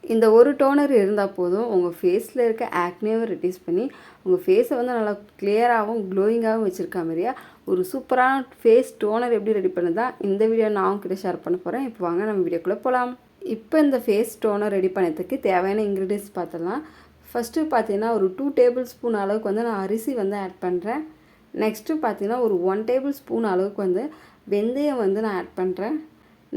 இந்த ஒரு டோனர் இருந்தால் போதும் உங்கள் ஃபேஸில் இருக்க ஆக்னேவை ரெடியூஸ் பண்ணி உங்கள் ஃபேஸை வந்து நல்லா கிளியராகவும் க்ளோயிங்காகவும் வச்சுருக்க மாதிரியா ஒரு சூப்பரான ஃபேஸ் டோனர் எப்படி ரெடி பண்ணுறதா இந்த வீடியோ நான் உங்ககிட்ட ஷேர் பண்ண போகிறேன். இப்போ வாங்க நம்ம வீடியோக்குள்ளே போகலாம். இப்போ இந்த ஃபேஸ் டோனர் ரெடி பண்ணுறதுக்கு தேவையான இன்க்ரீடியன்ஸ் பார்த்துடலாம். ஃபஸ்ட்டு பார்த்தீங்கன்னா ஒரு 2 டேபிள் ஸ்பூன் அளவுக்கு வந்து நான் அரிசி வந்து ஆட் பண்ணுறேன். நெக்ஸ்ட்டு பார்த்தீங்கன்னா ஒரு 1 டேபிள் ஸ்பூன் அளவுக்கு வந்து வெந்தயம் வந்து நான் ஆட் பண்ணுறேன்.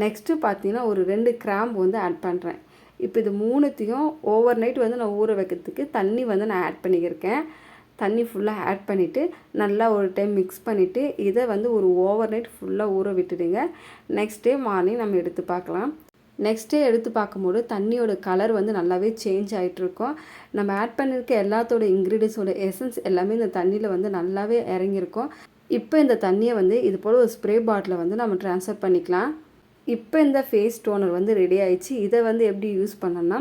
நெக்ஸ்ட்டு பார்த்தீங்கன்னா ஒரு 2 கிராம்பு வந்து ஆட் பண்ணுறேன். இப்போ இது மூணுத்தையும் ஓவர் நைட் வந்து நான் ஊற வைக்கிறதுக்கு தண்ணி வந்து நான் ஆட் பண்ணியிருக்கேன். தண்ணி ஃபுல்லாக ஆட் பண்ணிவிட்டு நல்லா ஒரு டைம் மிக்ஸ் பண்ணிவிட்டு இதை வந்து ஒரு ஓவர் நைட் ஃபுல்லாக ஊற விட்டுடுங்க. நெக்ஸ்ட் டே மார்னிங் நம்ம எடுத்து பார்க்கலாம். நெக்ஸ்ட் டே எடுத்து பார்க்கும்போது தண்ணியோட கலர் வந்து நல்லாவே சேஞ்ச் ஆகிட்ருக்கோம். நம்ம ஆட் பண்ணியிருக்க எல்லாத்தோட இன்க்ரீடியன்ஸோட எசன்ஸ் எல்லாமே இந்த தண்ணியில் வந்து நல்லாவே இறங்கியிருக்கும். இப்போ இந்த தண்ணியை வந்து இது போல் ஒரு ஸ்ப்ரே பாட்டிலை வந்து நம்ம ட்ரான்ஸ்ஃபர் பண்ணிக்கலாம். இப்போ இந்த ஃபேஸ் டோனர் வந்து ரெடி ஆகிடுச்சு. இதை வந்து எப்படி யூஸ் பண்ணோன்னா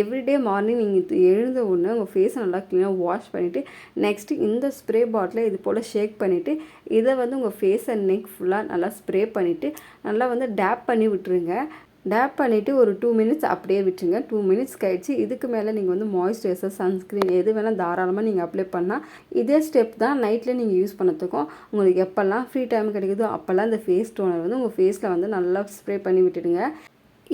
எவ்ரிடே மார்னிங் நீங்கள் எழுந்த உடனே உங்கள் ஃபேஸை நல்லா க்ளீனாக வாஷ் பண்ணிவிட்டு நெக்ஸ்ட்டு இந்த ஸ்ப்ரே பாட்டிலை இது போல் ஷேக் பண்ணிவிட்டு இதை வந்து உங்கள் ஃபேஸ் அண்ட் நெக் ஃபுல்லாக நல்லா ஸ்ப்ரே பண்ணிவிட்டு நல்லா வந்து டேப் பண்ணி விட்டுருங்க. டேப் பண்ணிவிட்டு ஒரு 2 மினிட்ஸ் அப்படியே விட்டுருங்க. 2 மினிட்ஸ் கழிச்சு இதுக்கு மேலே நீங்கள் வந்து மாய்ஸ்சரைசர், சன்ஸ்க்ரீன் எது வேணால் தாராளமாக நீங்கள் அப்ளை பண்ணால் இதே ஸ்டெப் தான் நைட்டில் நீங்கள் யூஸ் பண்ணத்துக்கும் உங்களுக்கு எப்போல்லாம் ஃப்ரீ டைம் கிடைக்குதோ அப்போல்லாம் இந்த ஃபேஸ் டோனர் வந்து உங்கள் ஃபேஸில் வந்து நல்லா ஸ்ப்ரே பண்ணி விட்டுடுங்க.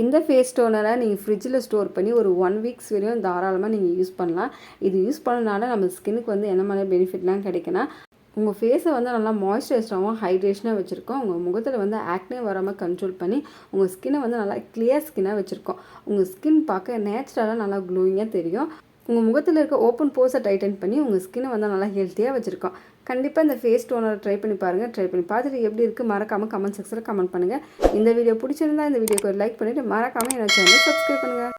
இந்த ஃபேஸ் டோனரை நீங்கள் ஃப்ரிட்ஜில் ஸ்டோர் பண்ணி ஒரு 1 வீக்ஸ் வரையும் தாராளமாக நீங்கள் யூஸ் பண்ணலாம். இது யூஸ் பண்ணனால நம்ம ஸ்கின்னுக்கு வந்து என்ன மாதிரி பெனிஃபிட்லாம் கிடைக்குன்னா உங்கள் ஃபேஸை வந்து நல்லா மாய்ஸ்சரைஸ்டாகவும் ஹைட்ரேஷனாக வச்சுருக்கோம். உங்கள் முகத்தில் வந்து ஆக்னே வராமல் கண்ட்ரோல் பண்ணி உங்கள் ஸ்கின்னை வந்து நல்லா கிளியர் ஸ்கின்னாக வச்சுருக்கோம். உங்கள் ஸ்கின் பார்க்க நேச்சுரலாக நல்லா க்ளோயிங்காக தெரியும். உங்கள் முகத்தில் இருக்க ஓப்பன் போர்ஸை டைட்டன் பண்ணி உங்கள் ஸ்கின்னை வந்து நல்லா ஹெல்த்தியாக வச்சுருக்கோம். கண்டிப்பாக இந்த ஃபேஸ் டோனரை ட்ரை பண்ணி பாருங்கள். ட்ரை பண்ணி பார்த்துட்டு எப்படி இருக்குது மறக்காமல் கமெண்ட் செக்ஷனில் கமெண்ட் பண்ணுங்கள். இந்த வீடியோ பிடிச்சிருந்தா இந்த வீடியோக்கு ஒரு லைக் பண்ணிவிட்டு மறக்காமல் என்னோட சேனலை சப்ஸ்கிரைப் பண்ணுங்கள்.